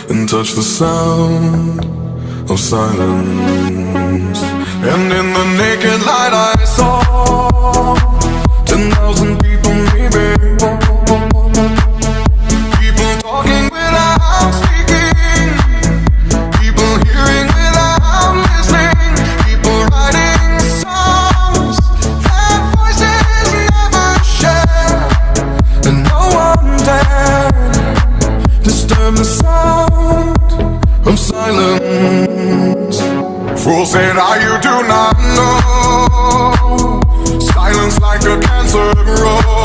and touch the sound of silence. And in the naked light I saw 10,000 people, maybe. People talking without speaking, people hearing without listening, people writing songs that voices never share, and no one dared disturb the sound of silence. Fool said, you do not know. Silence like a cancer grows.